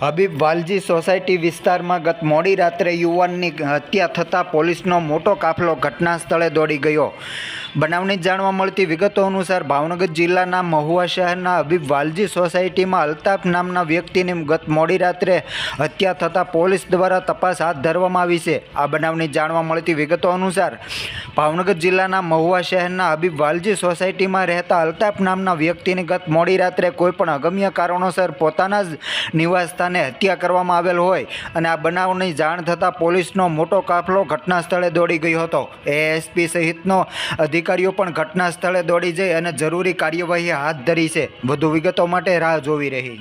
Habib Valji society વિસ્તારમાં ગત મોડી રાત્રે યુવાનની હત્યા થતાં પોલીસનો મોટો કાફલો ઘટના સ્થળે દોડી ગયો. બનાવની જાણવા મળતી વિગતો અનુસાર ભાવનગર જિલ્લાના મહુવા શહેરના હબીબ વાલજી સોસાયટીમાં અલ્તાફ નામના વ્યક્તિની ગત મોડી રાત્રે હત્યા થતાં પોલીસ દ્વારા તપાસ હાથ ધરવામાં આવી છે. આ બનાવની જાણવા મળતી વિગતો અનુસાર ભાવનગર જિલ્લાના મહુવા શહેરના હબીબ વાલજી સોસાયટીમાં રહેતા અલ્તાફ નામના વ્યક્તિની ગત મોડી રાત્રે કોઈપણ અગમ્ય કારણોસર પોતાના જ નિવાસસ્થાને હત્યા કરવામાં આવેલ હોય અને આ બનાવની જાણ થતાં પોલીસનો મોટો કાફલો ઘટના સ્થળે દોડી ગયો હતો. એએસપી સહિતનો અધિકારીઓ પણ ઘટના સ્થળે દોડી જઈ અને જરૂરી કાર્યવાહી હાથ ધરી છે. વધુ વિગતો માટે રાહ જોવી રહી.